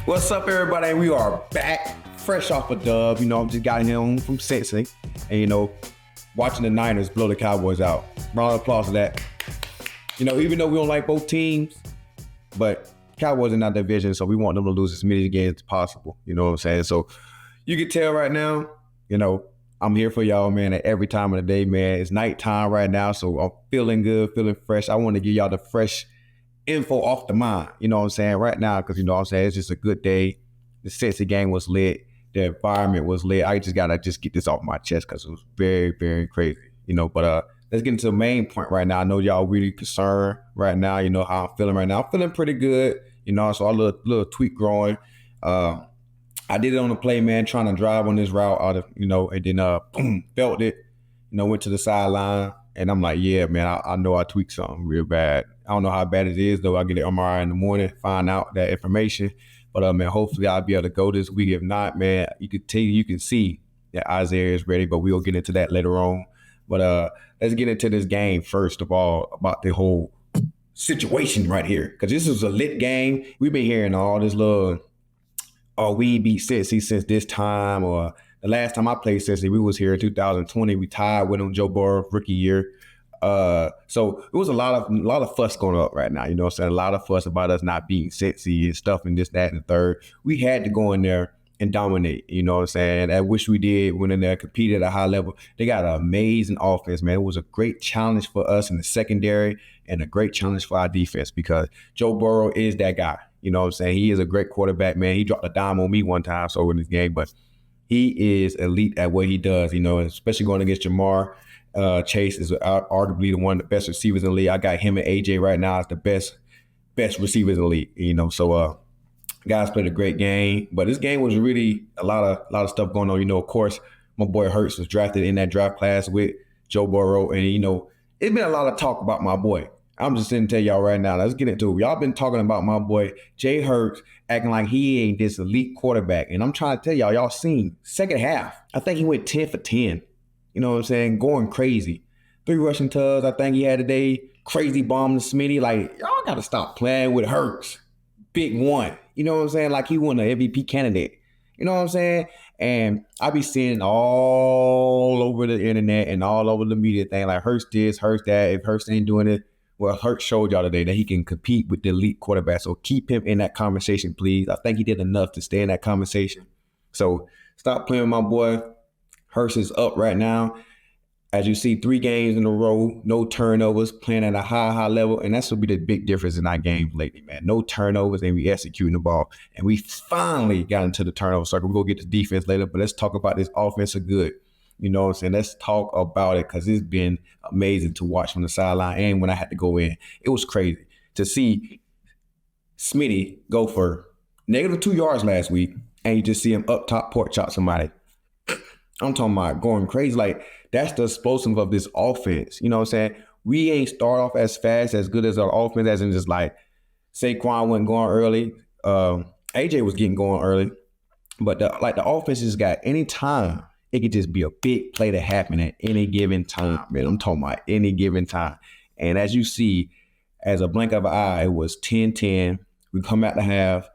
What's up, everybody? We are back, fresh off a dub. I'm just got home from Cincinnati, and watching the Niners blow the Cowboys out. Round of applause for that. Even though we don't like both teams, but Cowboys in our division, so we want them to lose as many games as possible. You know what I'm saying? So you can tell right now, I'm here for y'all, man, at every time of the day, man. It's nighttime right now, so I'm feeling good, feeling fresh. I want to give y'all the fresh info off the mind, you know what I'm saying, right now, because, it's just a good day. The Cincy game was lit. The environment was lit. I just got to get this off my chest because it was very, very crazy, But let's get into the main point right now. I know y'all really concerned right now, how I'm feeling right now. I'm feeling pretty good, I saw a little tweak growing. I did it on the play, man, trying to drive on this route out of, and then boom, felt it, went to the sideline. And I'm like, yeah, man, I know I tweaked something real bad. I don't know how bad it is, though. I'll get an MRI in the morning, find out that information. But, man, hopefully I'll be able to go this week. If not, man, you can see that Isaiah is ready, but we'll get into that later on. But let's get into this game first of all, about the whole situation right here. Because this is a lit game. We've been hearing all this little, we ain't beat Cincy since this time, or the last time I played Cincy, we was here in 2020. We tied with him, Joe Burrow, rookie year. So it was a lot of fuss going up right now. You know what I'm saying? A lot of fuss about us not beating Cincy and stuff and this, that, and the third. We had to go in there and dominate. You know what I'm saying? I wish we did. Went in there, competed at a high level. They got an amazing offense, man. It was a great challenge for us in the secondary and a great challenge for our defense because Joe Burrow is that guy. You know what I'm saying? He is a great quarterback, man. He dropped a dime on me one time so in this game, but he is elite at what he does, especially going against Jamar. Chase is arguably one of the best receivers in the league. I got him and AJ right now as the best receivers in the league, So guys played a great game. But this game was really a lot of stuff going on. Of course, my boy Hurts was drafted in that draft class with Joe Burrow. And, it's been a lot of talk about my boy. I'm just sitting to tell y'all right now. Let's get into it. Y'all been talking about my boy Jay Hurts acting like he ain't this elite quarterback. And I'm trying to tell y'all seen second half. I think he went 10 for 10. You know what I'm saying? Going crazy. 3 rushing tugs I think he had today. Crazy bomb to Smitty. Like, y'all got to stop playing with Hurts. Big one. You know what I'm saying? Like he won an MVP candidate. You know what I'm saying? And I be seeing all over the internet and all over the media thing like Hurts this, Hurts that. If Hurts ain't doing it, well, Hurts showed y'all today that he can compete with the elite quarterback. So keep him in that conversation, please. I think he did enough to stay in that conversation. So stop playing with my boy. Hurts is up right now. As you see, 3 games in a row, no turnovers, playing at a high level. And that's will be the big difference in our game lately, man. No turnovers, and we executing the ball. And we finally got into the turnover circle. We'll go get the defense later, but let's talk about this offensive good. You know what I'm saying? Let's talk about it because it's been amazing to watch from the sideline. And when I had to go in, it was crazy to see Smitty go for -2 yards last week, and you just see him up top pork chop somebody. I'm talking about going crazy. Like, that's the explosive of this offense. You know what I'm saying? We ain't start off as fast, as good as our offense, as in just like Saquon wasn't going early. AJ was getting going early. But the offense just got any time. It could just be a big play to happen at any given time, man. I'm talking about any given time. And as you see, as a blink of an eye, it was 10-10. We come out to half,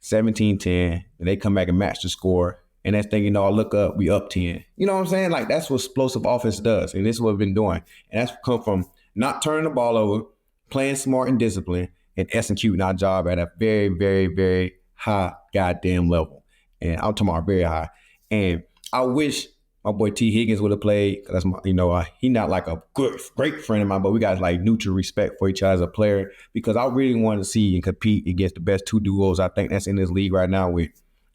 17-10, and they come back and match the score. And next thing you know, I look up, we up 10. You know what I'm saying? Like, that's what explosive offense does. And this is what we've been doing. And that's come from not turning the ball over, playing smart and disciplined, and executing our job at a very, very, very high goddamn level. And I'm talking about very high. And I wish my boy T. Higgins would have played. That's my, he not like a great friend of mine, but we got like mutual respect for each other as a player because I really wanted to see and compete against the best 2 duos I think that's in this league right now with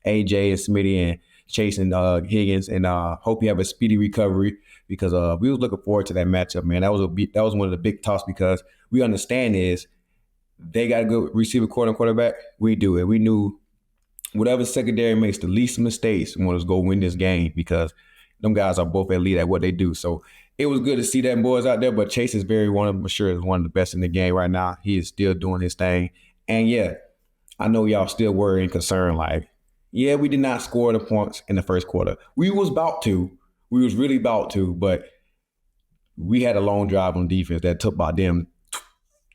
AJ and Smitty and Chase and Higgins. And hope you have a speedy recovery because we was looking forward to that matchup, man. That was one of the big talks because we understand is they got a good receiver quarterback. We do it. We knew whatever secondary makes the least mistakes, we want to go win this game because them guys are both elite at what they do. So it was good to see that boys out there, but Chase is one of the best in the game right now. He is still doing his thing. And yeah, I know y'all still worried and concerned. Like, yeah, we did not score the points in the first quarter. We was really about to, but we had a long drive on defense that took about them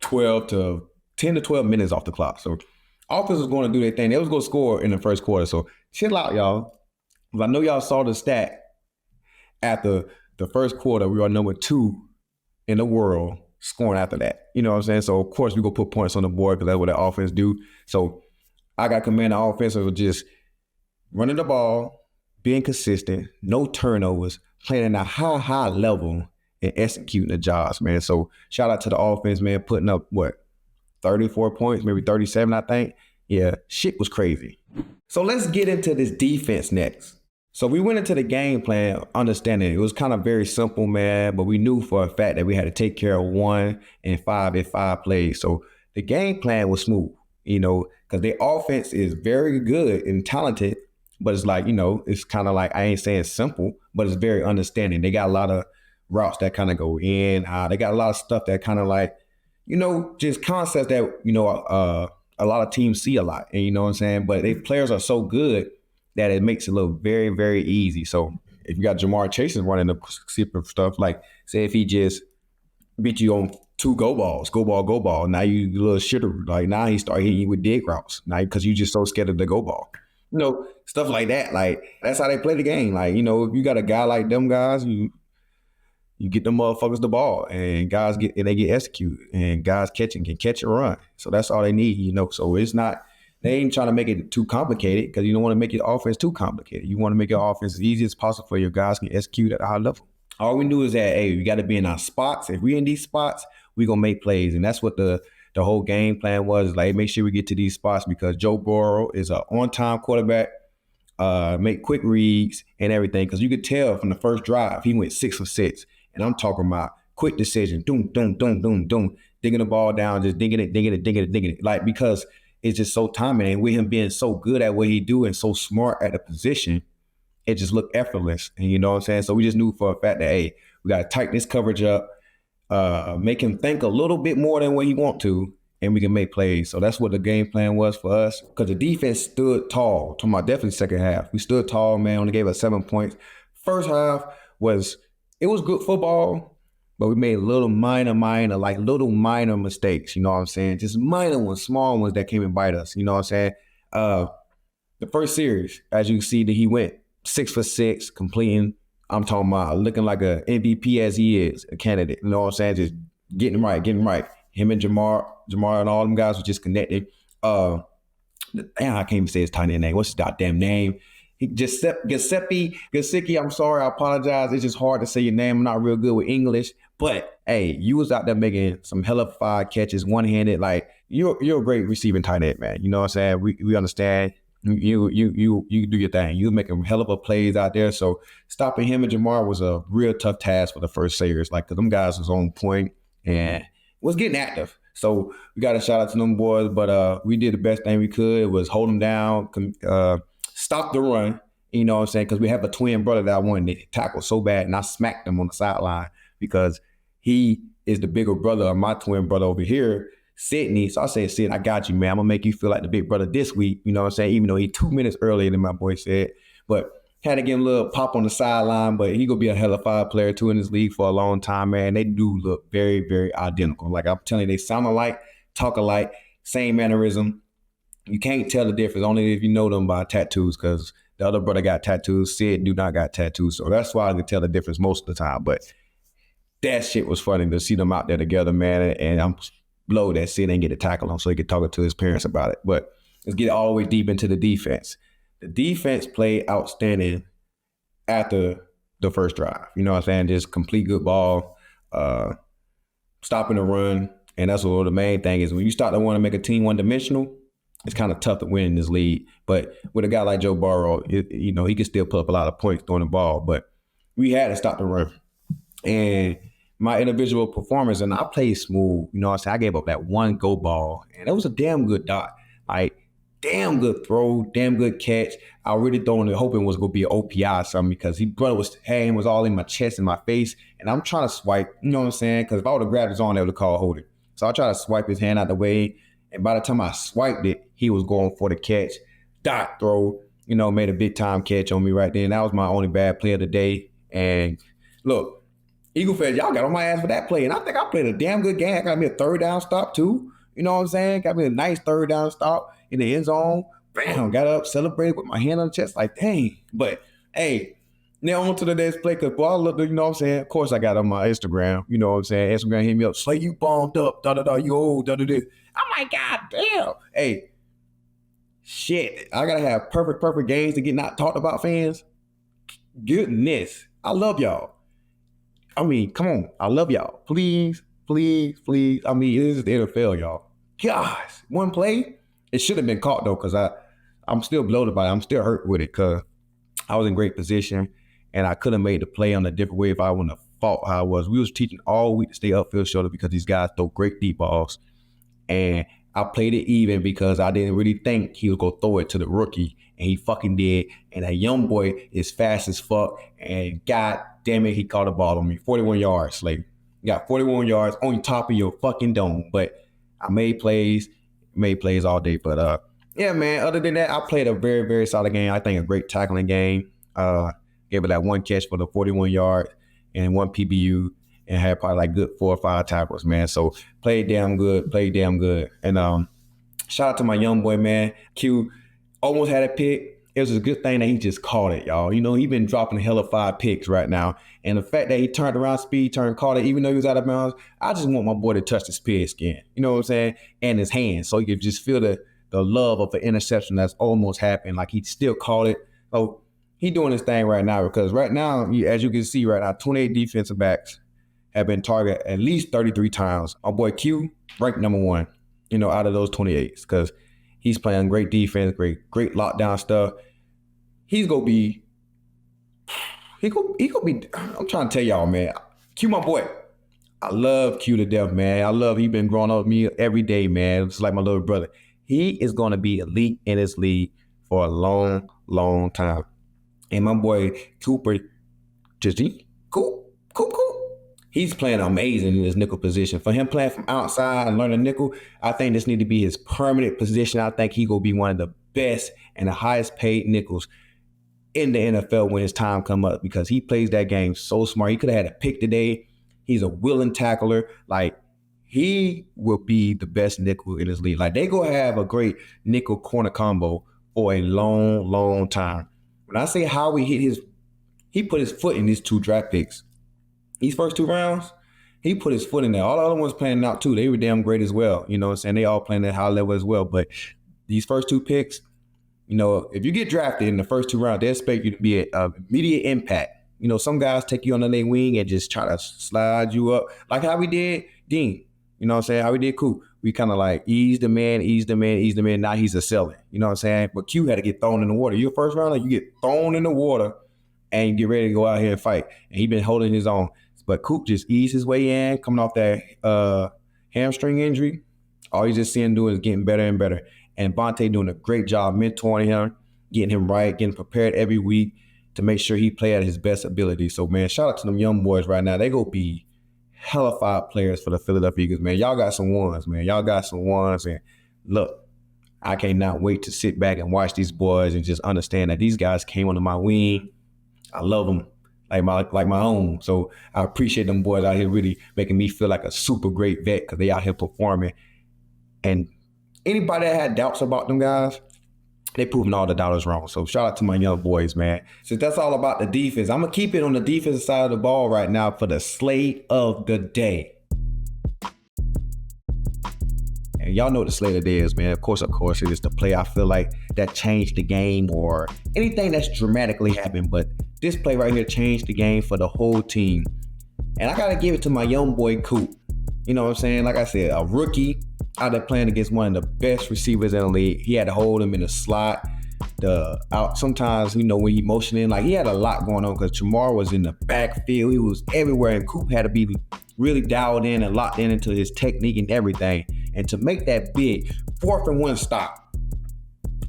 10 to 12 minutes off the clock. So Offense was going to do their thing. They was going to score in the first quarter. So chill out, y'all. I know y'all saw the stat after the first quarter. We are number 2 in the world scoring after that. You know what I'm saying? So, of course, we're going to put points on the board because that's what the offense do. So, I got command the offense of just running the ball, being consistent, no turnovers, playing at a high level, and executing the jobs, man. So, shout out to the offense, man, putting up, 34 points, maybe 37, I think. Yeah, shit was crazy. So, let's get into this defense next. So we went into the game plan understanding it was kind of very simple, man, but we knew for a fact that we had to take care of 1 and 5 in 5 plays. So the game plan was smooth, because their offense is very good and talented, but it's like, it's kind of like, I ain't saying simple, but it's very understanding. They got a lot of routes that kind of go in. They got a lot of stuff that kind of like, just concepts that, a lot of teams see a lot. And you know what I'm saying? But their players are so good that it makes it look very, very easy. So if you got Jamar Chase running the stuff, like say if he just beat you on 2 go ball, now you a little shitter. Like now he start hitting you with dig routes. Now because you just so scared of the go ball. Stuff like that. Like that's how they play the game. Like, if you got a guy like them guys, you get them motherfuckers the ball and they get executed and guys can catch and run. So that's all they need, So it's not. They ain't trying to make it too complicated because you don't want to make your offense too complicated. You want to make your offense as easy as possible for your guys can execute at a high level. All we knew is that, hey, we got to be in our spots. If we're in these spots, we're going to make plays. And that's what the whole game plan was. Like, make sure we get to these spots because Joe Burrow is an on-time quarterback, make quick reads and everything. Because you could tell from the first drive, he went 6 for 6. And I'm talking about quick decision, doom, digging the ball down, just digging it. Like, because it's just so timely. And with him being so good at what he do and so smart at the position, it just looked effortless. And you know what I'm saying? So we just knew for a fact that, hey, we got to tighten this coverage up, make him think a little bit more than what he want to, and we can make plays. So that's what the game plan was for us. Because the defense stood tall. Talking about definitely second half. We stood tall, man. Only gave us 7 points. First half was good football. But we made little minor mistakes, you know what I'm saying? Just minor ones, small ones that came and bite us, you know what I'm saying? The first series, as you can see, that he went 6 for 6, completing. I'm talking about looking like a MVP as he is, a candidate, you know what I'm saying? Just getting right. Him and Jamar and all them guys were just connected. I can't even say his tiny name. What's his goddamn name? Giuseppe, I'm sorry, I apologize. It's just hard to say your name. I'm not real good with English. But hey, you was out there making some hella fire catches, one-handed. Like you're a great receiving tight end, man. You know what I'm saying? We understand. You do your thing. You making hell of a plays out there. So stopping him and Jamar was a real tough task for the first series. Like, cause them guys was on point and was getting active. So we got a shout out to them boys. But we did the best thing we could. It was hold them down, stop the run. You know what I'm saying? Because we have a twin brother that I wanted to tackle so bad, and I smacked him on the sideline because he is the bigger brother of my twin brother over here, Sydney. So I said, Sid, I got you, man. I'm going to make you feel like the big brother this week. You know what I'm saying? Even though he 2 minutes earlier than my boy said. But had to give him a little pop on the sideline. But he going to be a hell of a fire player, too, in this league for a long time, man. They do look very, very identical. Like I'm telling you, they sound alike, talk alike, same mannerism. You can't tell the difference, only if you know them by tattoos, because the other brother got tattoos. Sid do not got tattoos. So that's why I can tell the difference most of the time. But that shit was funny to see them out there together, man. And I'm blow that Sid ain't get to tackle him so he could talk to his parents about it. But let's get all the way deep into the defense. The defense played outstanding after the first drive. You know what I'm saying? Just complete good ball, stopping the run. And that's what the main thing is. When you start to want to make a team one-dimensional, it's kind of tough to win in this league. But with a guy like Joe Burrow, he can still put up a lot of points throwing the ball. But we had to stop the run. And my individual performance, and I played smooth. You know what I'm saying? I gave up that one go ball, and it was a damn good dot. Like, damn good throw, damn good catch. I really hoping it was going to be an OPI or something because hand was all in my chest and my face, and I'm trying to swipe, you know what I'm saying? Because if I would have grabbed his arm, they would have called holding. So I tried to swipe his hand out the way, and by the time I swiped it, he was going for the catch. Dot throw, made a big-time catch on me right then. That was my only bad play of the day. And look, Eagle fans, y'all got on my ass for that play. And I think I played a damn good game. I got me a third down stop, too. You know what I'm saying? Got me a nice third down stop. in the end zone. Bam, got up, celebrated with my hand on the chest, like, dang. But, hey, now on to the next play, because, boy, I look, you know what I'm saying? Of course, I got on my Instagram, you know what I'm saying? Instagram hit me up, Slay, you bombed up, da-da-da, you old, da-da-da. I'm like, God damn. Hey, shit, I got to have perfect games to get not talked about, fans. Goodness, I love y'all. I mean, come on, I love y'all. Please. I mean, this is the NFL, y'all. Gosh, one play, it should have been caught, though, because I'm still bloated by it. I'm still hurt with it because I was in great position, and I could have made the play on a different way if I wouldn't have fought how I was. We was teaching all week to stay upfield shoulder because these guys throw great deep balls, and I played it even because I didn't really think he was going to throw it to the rookie, and he fucking did. And that young boy is fast as fuck, and God damn it, he caught the ball on me. 41 yards, Slay. You got 41 yards on top of your fucking dome. But I made plays all day. But yeah, man, other than that, I played a very, very solid game. I think a great tackling game. Gave it that one catch for the 41 yards and one PBU, and had probably like good 4 or 5 tackles, man. So played damn good. And shout out to my young boy, man. Q almost had a pick. It was a good thing that he just caught it, y'all. You know, he been dropping hella 5 picks right now. And the fact that he turned around, caught it, even though he was out of bounds, I just want my boy to touch his pig skin. You know what I'm saying? And his hands. So you can just feel the love of an interception that's almost happened. Like he still caught it. So he doing his thing right now, because right now, as you can see right now, 28 defensive backs have been targeted at least 33 times. Our boy Q ranked number 1, you know, out of those 28s, because he's playing great defense, great lockdown stuff. He's gonna be. I'm trying to tell y'all, man. Q, my boy. I love Q to death, man. He been growing up with me every day, man. It's like my little brother. He is gonna be elite in this league for a long, long time. And my boy Cooper, cool. He's playing amazing in his nickel position. For him playing from outside and learning nickel, I think this need to be his permanent position. I think he gonna be one of the best and the highest paid nickels in the NFL when his time come up, because he plays that game so smart. He could have had a pick today. He's a willing tackler. Like, he will be the best nickel in his league. Like, they gonna have a great nickel corner combo for a long, long time. When I say how he put his foot in these 2 draft picks. These first 2 rounds, he put his foot in there. All the other ones playing out too. They were damn great as well. You know what I'm saying? They all playing at high level as well. But these first 2 picks, you know, if you get drafted in the first 2 rounds, they expect you to be an immediate impact. You know, some guys take you under their wing and just try to slide you up. Like how we did Dean. You know what I'm saying? How we did Coop. We kind of like ease the man. Now he's a selling. You know what I'm saying? But Q had to get thrown in the water. You're a first rounder, you get thrown in the water and you get ready to go out here and fight. And he been holding his own. But Coop just eased his way in, coming off that hamstring injury. All he's just seeing do is getting better and better. And Vontae doing a great job mentoring him, getting him right, getting prepared every week to make sure he play at his best ability. So, man, shout out to them young boys right now. They go be hella 5 players for the Philadelphia Eagles, man. Y'all got some ones, man. And look, I cannot wait to sit back and watch these boys and just understand that these guys came under my wing. I love them like my own. So I appreciate them boys out here really making me feel like a super great vet, because they out here performing. And anybody that had doubts about them guys, they proving all the doubters wrong. So shout out to my young boys, man. Since that's all about the defense, I'm going to keep it on the defensive side of the ball right now for the slate of the day. And y'all know what the slate of the day is, man. Of course, it is the play I feel like that changed the game or anything that's dramatically happened. But this play right here changed the game for the whole team. And I got to give it to my young boy, Coop. You know what I'm saying? Like I said, a rookie out there playing against one of the best receivers in the league. He had to hold him in the slot. Sometimes, you know, when he motioning, like he had a lot going on because Jamar was in the backfield. He was everywhere, and Coop had to be really dialed in and locked in into his technique and everything. And to make that big 4th and 1 stop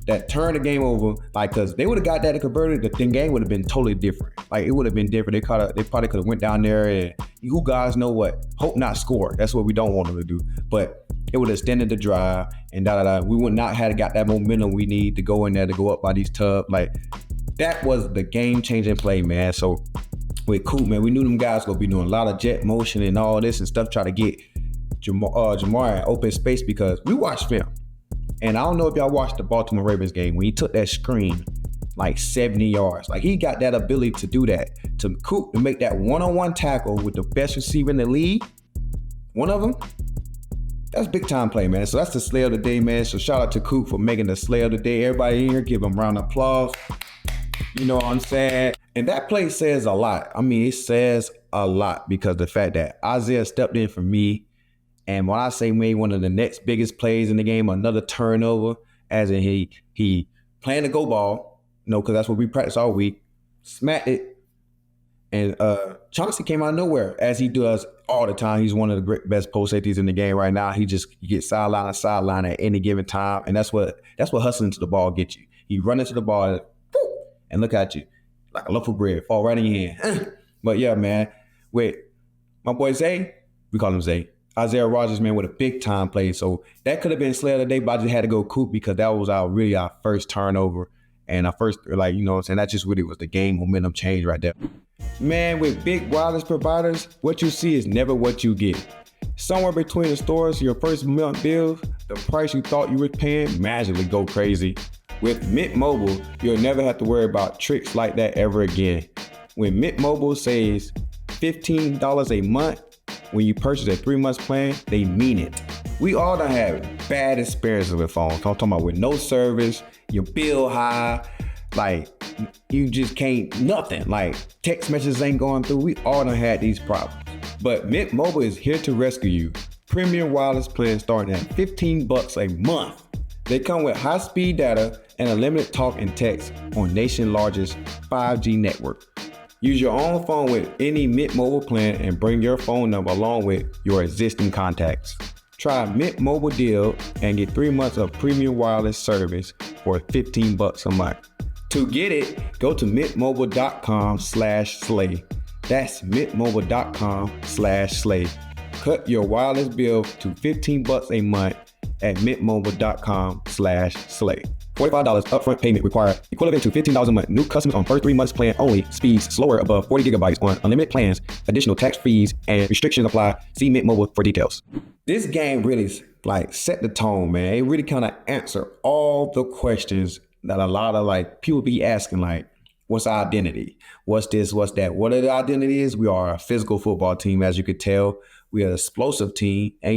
that turned the game over, like, because they would have got that and converted, the game would have been totally different. Like, it would have been different. They probably could have went down there and who guys know what? Hope not score. That's what we don't want them to do. But it would have extended the drive and We would not have got that momentum we need to go in there to go up by these tubs. Like, that was the game-changing play, man. So with Coop, man, we knew them guys gonna be doing a lot of jet motion and all this and stuff, try to get Jamar in open space, because we watched film. And I don't know if y'all watched the Baltimore Ravens game when he took that screen like 70 yards. Like, he got that ability to do that, to Coop, to make that one-on-one tackle with the best receiver in the league. One of them. That's big time play, man. So that's the Slay of the Day, man. So shout out to Coop for making the Slay of the Day. Everybody in here, give him a round of applause. You know what I'm saying? And that play says a lot. I mean, it says a lot because the fact that Isaiah stepped in for me, and when I say made one of the next biggest plays in the game, another turnover, as in he playing the go ball, because that's what we practice all week, smacked it, and Chauncey came out of nowhere, as he does all the time. He's one of the best post safeties in the game right now. He gets sideline to sideline at any given time, and that's what hustling to the ball gets you. He run into the ball, and look at you, like a loaf of bread, fall right in your hand. But yeah, man, with my boy Zay, we call him Zay, Isaiah Rodgers, man, with a big time play. So that could have been Slay of the Day, but I just had to go Coop because that was our first turnover. And our first, like, you know what I'm saying? That just really was the game momentum change right there. Man, with big wireless providers, what you see is never what you get. Somewhere between the stores, your first month bill, the price you thought you were paying magically go crazy. With Mint Mobile, you'll never have to worry about tricks like that ever again. When Mint Mobile says $15 a month when you purchase a 3-month plan, they mean it. We all done have bad experiences with phones. I'm talking about with no service, your bill high, like you just can't, nothing. Like text messages ain't going through. We all done had these problems. But Mint Mobile is here to rescue you. Premium wireless plans starting at $15 a month. They come with high-speed data and unlimited talk and text on nation's largest 5G network. Use your own phone with any Mint Mobile plan and bring your phone number along with your existing contacts. Try Mint Mobile deal and get 3 months of premium wireless service for $15 a month. To get it, go to mintmobile.com/slay. That's mintmobile.com/slay. Cut your wireless bill to $15 a month at mintmobile.com/slay. $45 upfront payment required, equivalent to $15 a month. New customers on first 3 months plan only. Speeds slower above 40 gigabytes on unlimited plans. Additional tax fees and restrictions apply. See Mint Mobile for details. This game really set the tone, man. It really kind of answered all the questions that a lot of people be asking, what's our identity? What's this? What's that? What the identity is? We are a physical football team, as you could tell. We are an explosive team, and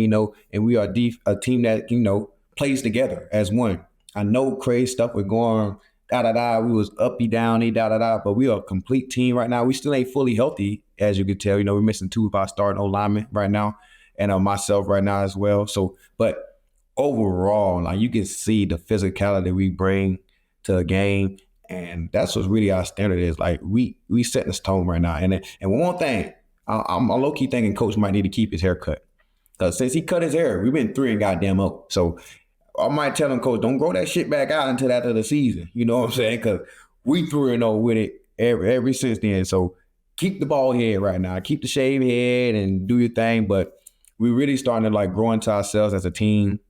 we are a team that plays together as one. I know crazy stuff was going we was uppy downy but we are a complete team right now. We still ain't fully healthy, as you could tell. We're missing 2 of our starting O-linemen right now, and myself right now as well. So, but overall, you can see the physicality we bring to a game, and that's what really our standard is. We setting the tone right now. And one thing, I'm low key thinking Coach might need to keep his hair cut, because since he cut his hair, we've been 3-0. So I might tell him, Coach, don't grow that shit back out until after the season. You know what I'm saying? Because we 3-0 with it ever since then. So keep the bald head right now. Keep the shaved head and do your thing. But we're really starting to grow into ourselves as a team,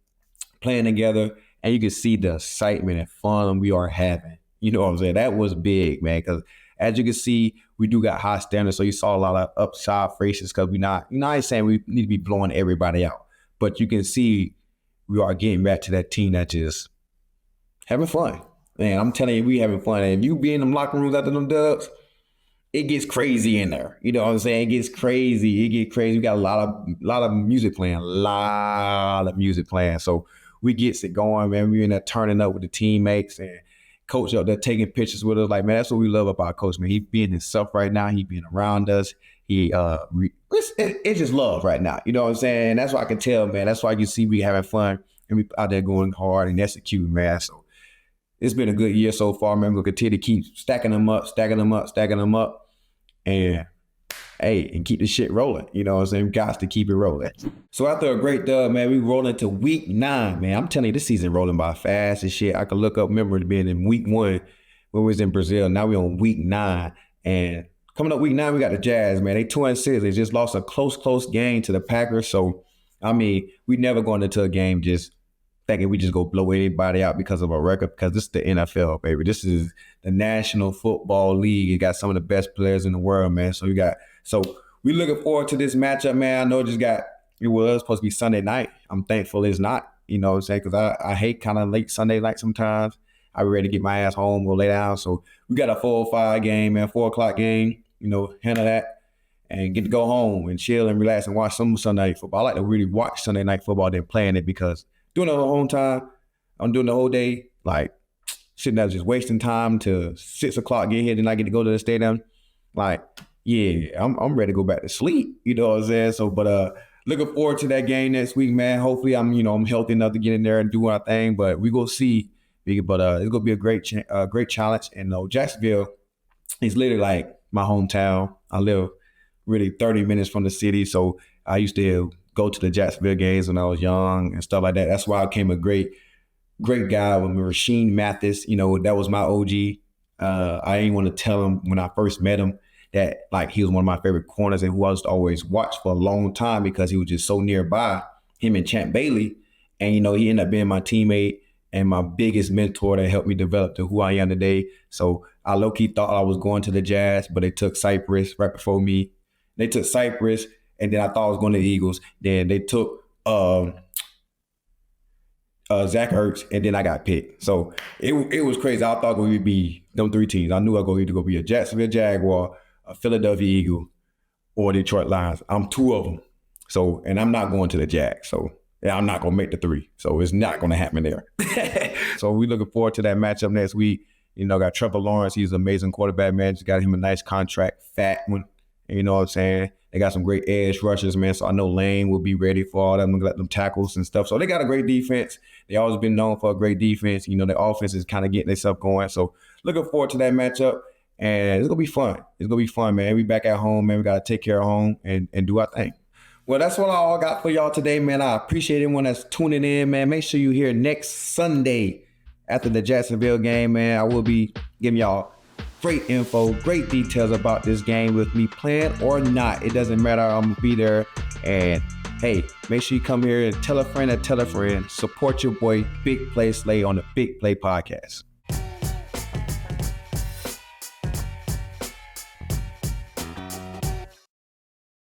playing together. And you can see the excitement and fun we are having. You know what I'm saying? That was big, man. Because as you can see, we do got high standards. So you saw a lot of upside faces because I ain't saying we need to be blowing everybody out. But you can see we are getting back to that team that just having fun. Man, I'm telling you, we having fun. And if you be in them locker rooms after them dubs, it gets crazy in there. You know what I'm saying? It gets crazy. We got a lot of music playing. So we gets it going, man. We in there turning up with the teammates and Coach up there taking pictures with us. Man, that's what we love about Coach, man. He being himself right now. He being around us. It's just love right now. You know what I'm saying? That's why I can tell, man. That's why you see we having fun and we out there going hard and executing, man. So it's been a good year so far, man. We'll continue to keep stacking them up, and and keep the shit rolling. You know what I'm saying? We got to keep it rolling. So after a great dub, man, we rolling to week 9, man. I'm telling you, this season rolling by fast and shit. I could look up, remember being in week 1 when we was in Brazil. Now we on week 9, and coming up week 9, we got the Jazz, man. They 2-6. They just lost a close game to the Packers. So, we never going into a game just thinking we just go blow anybody out because of a record, because this is the NFL, baby. This is the National Football League. You got some of the best players in the world, man. So we looking forward to this matchup, man. I know it was supposed to be Sunday night. I'm thankful it's not. you know what I'm saying? Because I hate kind of late Sunday night sometimes. I be ready to get my ass home, go lay down. So we got a 4:05 game, man, 4 o'clock game, you know, handle that and get to go home and chill and relax and watch some Sunday night football. I like to really watch Sunday night football than playing it because doing it the whole time, I'm doing the whole day, like sitting there just wasting time till 6 o'clock, get here, then I get to go to the stadium. Like, yeah, I'm ready to go back to sleep. You know what I'm saying? So, but looking forward to that game next week, man. Hopefully I'm healthy enough to get in there and do our thing, but we go see. But it's gonna be a great challenge. And Jacksonville is literally like my hometown. I live really 30 minutes from the city, so I used to go to the Jacksonville games when I was young and stuff like that. That's why I became a great guy with Rasheed Mathis. You know, that was my OG. I didn't want to tell him when I first met him that like he was one of my favorite corners and who I used to always watch for a long time because he was just so nearby. Him and Champ Bailey, and he ended up being my teammate and my biggest mentor that helped me develop to who I am today. So I low-key thought I was going to the Jazz, but they took Cypress right before me. They took Cypress, and then I thought I was going to the Eagles. Then they took Zach Ertz, and then I got picked. So it was crazy. I thought it would be them 3 teams. I knew I was going to go be a Jacksonville Jaguar, a Philadelphia Eagle, or Detroit Lions. I'm 2 of them. So, and I'm not going to the Jags. So yeah, I'm not going to make the 3. So it's not going to happen there. So we looking forward to that matchup next week. Got Trevor Lawrence. He's an amazing quarterback, man. Just got him a nice contract, fat one. You know what I'm saying? They got some great edge rushers, man. So I know Lane will be ready for all them, let them tackles and stuff. So they got a great defense. They always been known for a great defense. Their offense is kind of getting themselves going. So looking forward to that matchup. And it's going to be fun. It's going to be fun, man. We back at home, man. We got to take care of home and do our thing. Well, that's what I all got for y'all today, man. I appreciate everyone that's tuning in, man. Make sure you hear next Sunday after the Jacksonville game, man. I will be giving y'all great info, great details about this game with me playing or not. It doesn't matter. I'm going to be there. And, hey, make sure you come here and tell a friend. Support your boy, Big Play Slay on the Big Play Podcast.